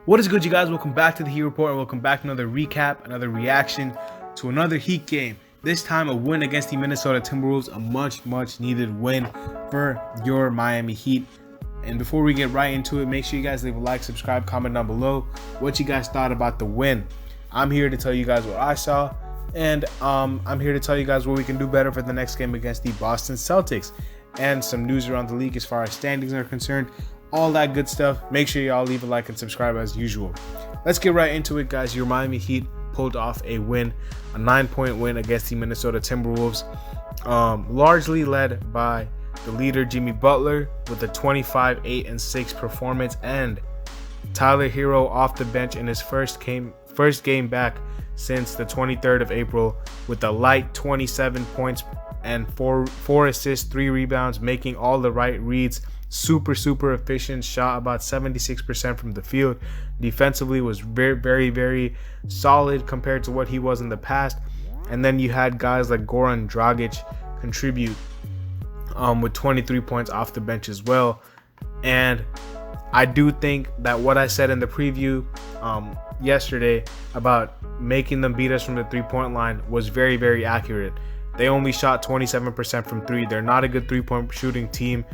What is good, you guys? Welcome back to the Heat Report, and welcome back to another recap, another reaction to another Heat game. This time a win against the Minnesota Timberwolves, a much needed win for your Miami Heat. And before we get right into it, make sure you guys leave a like, subscribe, comment down below what you guys thought about the win. I'm here to tell you guys what I saw, and I'm here to tell you guys what we can do better for the next game against the Boston Celtics, and some news around the league as far as standings are concerned. All that good stuff. Make sure y'all leave a like and subscribe as usual. Let's get right into it, guys. Your Miami Heat pulled off a win, a 9-point win against the Minnesota Timberwolves, largely led by the leader Jimmy Butler with a 25-8-6 performance, and Tyler Herro off the bench in his first game back since the 23rd of April with a light 27 points and four assists, 3 rebounds, making all the right reads. Super efficient, shot about 76% from the field. Defensively was very solid compared to what he was in the past. And then you had guys like Goran Dragic contribute with 23 points off the bench as well. And I do think that what I said in the preview yesterday about making them beat us from the 3-point line was very accurate. They only shot 27% from 3. They're not a good 3-point shooting team.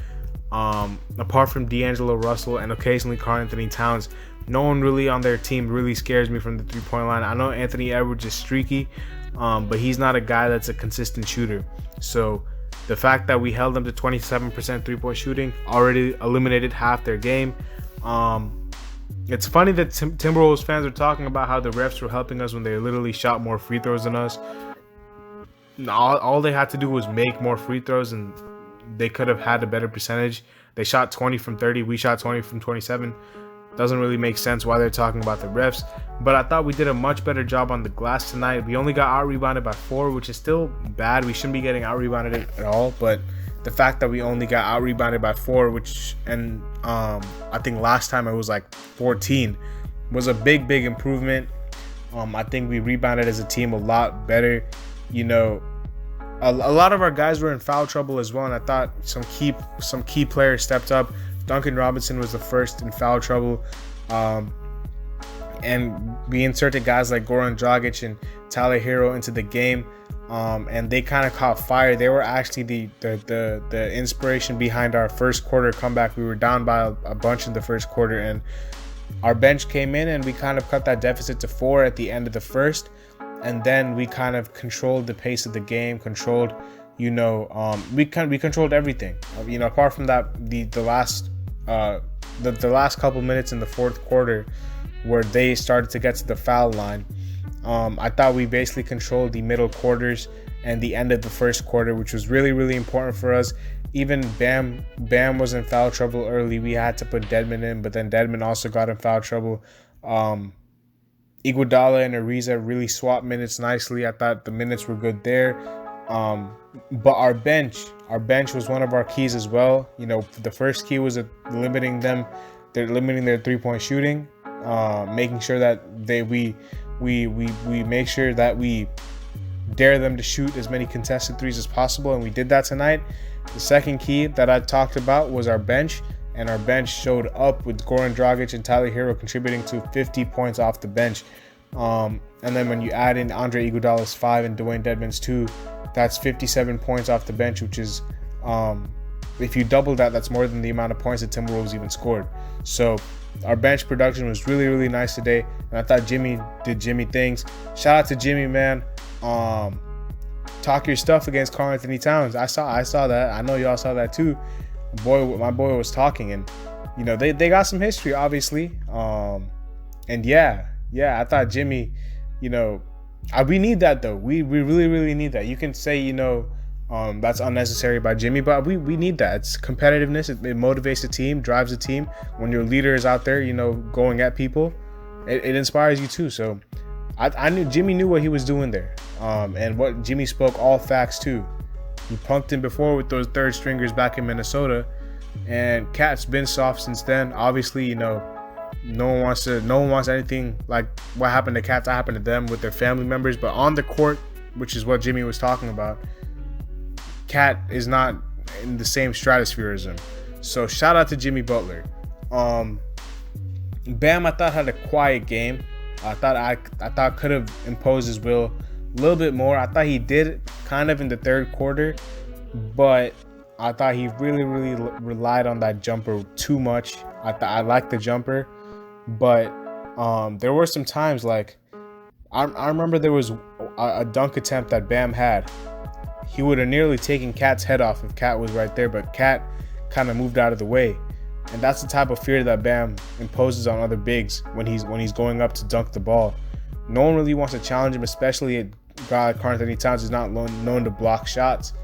Apart from D'Angelo Russell and occasionally Karl-Anthony Towns, no one really on their team really scares me from the 3-point line. I know Anthony Edwards is streaky, but he's not a guy that's a consistent shooter. So the fact that we held them to 27% 3-point shooting already eliminated half their game. It's funny that Timberwolves fans are talking about how the refs were helping us when they literally shot more free throws than us. All they had to do was make more free throws, and they could have had a better percentage. They shot 20 from 30. We shot 20 from 27. Doesn't really make sense why they're talking about the refs. But I thought we did a much better job on the glass tonight. We only got out-rebounded by 4, which is still bad. We shouldn't be getting out-rebounded at all. But the fact that we only got out-rebounded by 4, I think last time it was like 14, was a big improvement. I think we rebounded as a team a lot better. You know, a lot of our guys were in foul trouble as well, and I thought some key players stepped up. Duncan Robinson was the first in foul trouble, and we inserted guys like Goran Dragic and Tyler Herro into the game, and they kind of caught fire. They were actually the inspiration behind our first quarter comeback. We were down by a bunch in the first quarter, and our bench came in, and we kind of cut that deficit to 4 at the end of the first. And then we kind of controlled the pace of the game, we controlled everything. Apart from that, the last couple minutes in the fourth quarter where they started to get to the foul line, I thought we basically controlled the middle quarters and the end of the first quarter, which was really important for us. Even Bam was in foul trouble early. We had to put Dedmon in, but then Dedmon also got in foul trouble. Iguodala and Ariza really swapped minutes nicely. I thought the minutes were good there. But our bench was one of our keys as well. The first key was limiting their 3-point shooting, making sure that we make sure that we dare them to shoot as many contested threes as possible, and we did that tonight. The second key that I talked about was our bench. And our bench showed up with Goran Dragic and Tyler Herro contributing to 50 points off the bench. And then when you add in Andre Iguodala's 5 and Dwayne Dedmon's 2, that's 57 points off the bench, which is, if you double that, that's more than the amount of points that Timberwolves even scored. So our bench production was really nice today, and I thought Jimmy did Jimmy things. Shout out to Jimmy, man. Talk your stuff against Karl-Anthony Towns. I saw that. I know y'all saw that too. My boy was talking, and they got some history, obviously. And yeah, I thought Jimmy, we need that though. We really need that. You can say that's unnecessary by Jimmy, but we need that. It's competitiveness. It motivates the team, drives the team. When your leader is out there, going at people, it inspires you too. So I knew Jimmy knew what he was doing there, and what Jimmy spoke all facts too. He punked him before with those third stringers back in Minnesota, and Cat's been soft since then. Obviously, no one wants anything like what happened to Cat to happen to them with their family members. But on the court, which is what Jimmy was talking about, Cat is not in the same stratosphere as him. So shout out to Jimmy Butler. Bam, I thought had a quiet game. I thought could have imposed his will a little bit more. I thought he did kind of in the third quarter, but I thought he really relied on that jumper too much. I liked the jumper, but there were some times like I remember there was a dunk attempt that Bam had. He would have nearly taken Cat's head off if Cat was right there, but Cat kind of moved out of the way. And that's the type of fear that Bam imposes on other bigs when he's going up to dunk the ball. No one really wants to challenge him, especially a guy like Karl Anthony Towns is not known to block shots.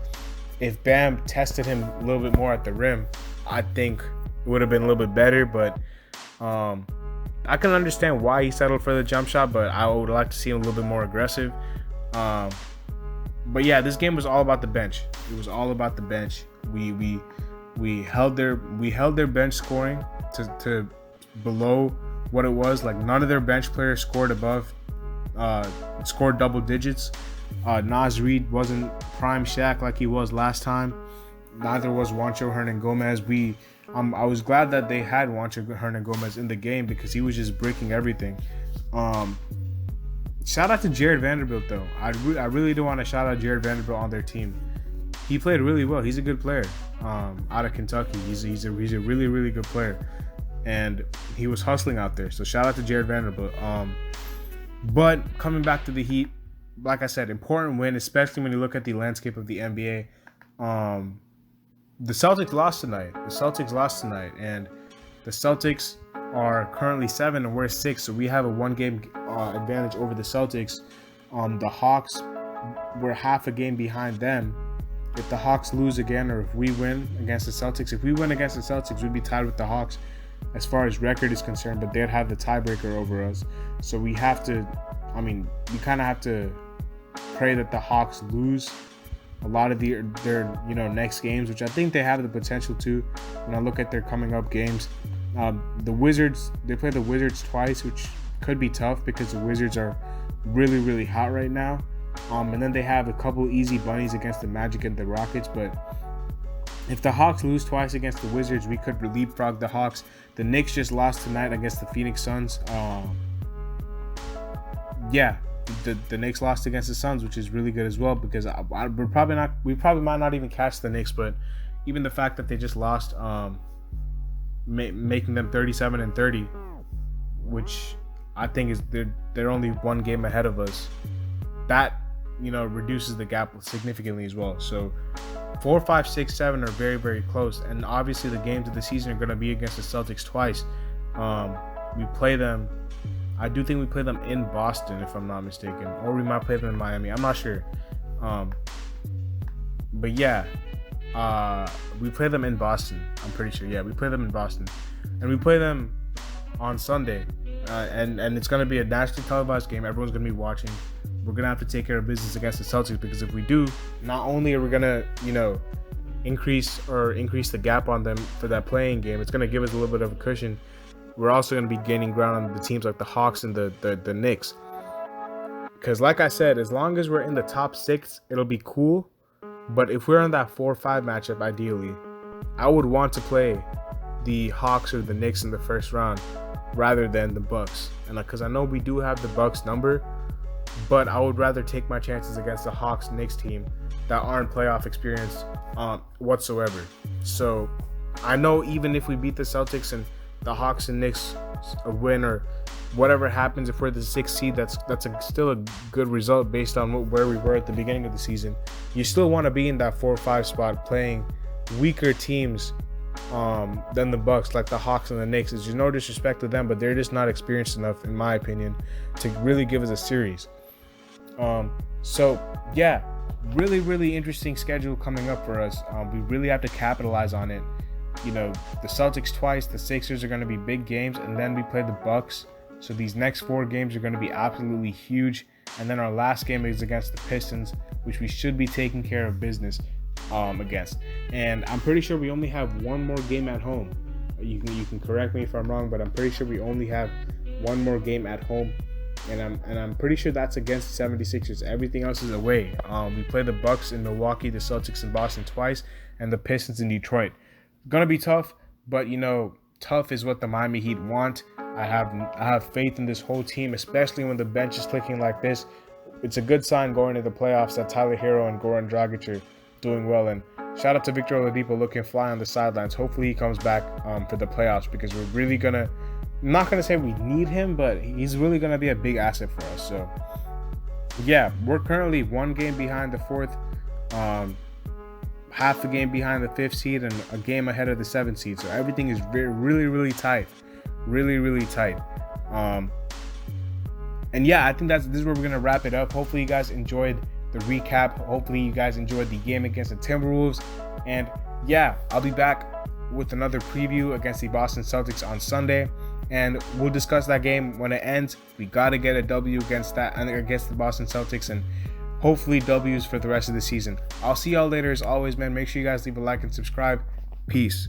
If Bam tested him a little bit more at the rim, I think it would have been a little bit better. But I can understand why he settled for the jump shot, but I would like to see him a little bit more aggressive. But yeah, this game was all about the bench. It was all about the bench. We held their bench scoring to below what it was. Like none of their bench players scored double digits. Naz Reid wasn't prime Shaq like he was last time. Neither was Juancho Hernangomez. I was glad that they had Juancho Hernangomez in the game because he was just breaking everything. Shout out to Jared Vanderbilt though. I really do want to shout out Jared Vanderbilt on their team. He played really well. He's a good player. Out of Kentucky, he's a really good player, and he was hustling out there. So shout out to Jared Vanderbilt. But coming back to the Heat, like I said, important win, especially when you look at the landscape of the NBA. The Celtics lost tonight. And the Celtics are currently 7 and we're 6, so we have a 1-game advantage over the Celtics. The Hawks, we're half a game behind them. If the Hawks lose again, or if we win against the Celtics, we'd be tied with the Hawks as far as record is concerned, but they'd have the tiebreaker over us. So we kind of have to pray that the Hawks lose a lot of their next games, which I think they have the potential to. When I look at their coming up games, the Wizards, they play the Wizards twice, which could be tough because the Wizards are really hot right now. And then they have a couple easy bunnies against the Magic and the Rockets. But if the Hawks lose twice against the Wizards, we could leapfrog the Hawks. The Knicks just lost tonight against the Phoenix Suns. The Knicks lost against the Suns, which is really good as well because we probably might not even catch the Knicks. But even the fact that they just lost, making them 37-30, which I think is they're only 1 game ahead of us. That reduces the gap significantly as well. So 4, 5, 6, 7 are very close, and obviously the games of the season are going to be against the Celtics twice. We play them. I do think we play them in Boston, if I'm not mistaken, or we might play them in Miami. I'm not sure. But yeah, we play them in Boston. I'm pretty sure. Yeah, we play them in Boston, and we play them on Sunday, and it's going to be a nationally televised game. Everyone's going to be watching. We're going to have to take care of business against the Celtics because if we do, not only are we going to, increase the gap on them for that playing game, it's going to give us a little bit of a cushion. We're also going to be gaining ground on the teams like the Hawks and the Knicks. Because like I said, as long as we're in the top 6, it'll be cool. But if we're in that 4-5 matchup, ideally, I would want to play the Hawks or the Knicks in the first round rather than the Bucks. And because I know we do have the Bucks number, but I would rather take my chances against the Hawks-Knicks team that aren't playoff experienced whatsoever. So I know even if we beat the Celtics and the Hawks and Knicks win or whatever happens, if we're the 6th seed, that's still a good result based on where we were at the beginning of the season. You still want to be in that 4 or 5 spot playing weaker teams than the Bucks, like the Hawks and the Knicks. There's no disrespect to them, but they're just not experienced enough, in my opinion, to really give us a series. So yeah, really interesting schedule coming up for us. We really have to capitalize on it. The Celtics twice, the Sixers are going to be big games, and then we play the Bucks. So these next 4 games are going to be absolutely huge. And then our last game is against the Pistons, which we should be taking care of business against. And I'm pretty sure we only have 1 more game at home. You can correct me if I'm wrong, but I'm pretty sure we only have 1 more game at home. And I'm pretty sure that's against the 76ers. Everything else is away. We play the Bucks in Milwaukee, the Celtics in Boston twice, and the Pistons in Detroit. Gonna be tough, but tough is what the Miami Heat want. I have faith in this whole team, especially when the bench is clicking like this. It's a good sign going into the playoffs that Tyler Herro and Goran Dragic are doing well. And shout out to Victor Oladipo looking fly on the sidelines. Hopefully he comes back for the playoffs, because we're really I'm not gonna say we need him, but he's really gonna be a big asset for us. So yeah, we're currently 1 game behind the 4th, half a game behind the 5th seed, and a game ahead of the 7th seed. So everything is really tight, really tight. And yeah, I think this is where we're gonna wrap it up. Hopefully you guys enjoyed the recap. Hopefully you guys enjoyed the game against the Timberwolves. And yeah, I'll be back with another preview against the Boston Celtics on Sunday, and we'll discuss that game when it ends. We got to get a W against the Boston Celtics, and hopefully W's for the rest of the season. I'll see y'all later. As always, man, make sure you guys leave a like and subscribe. Peace.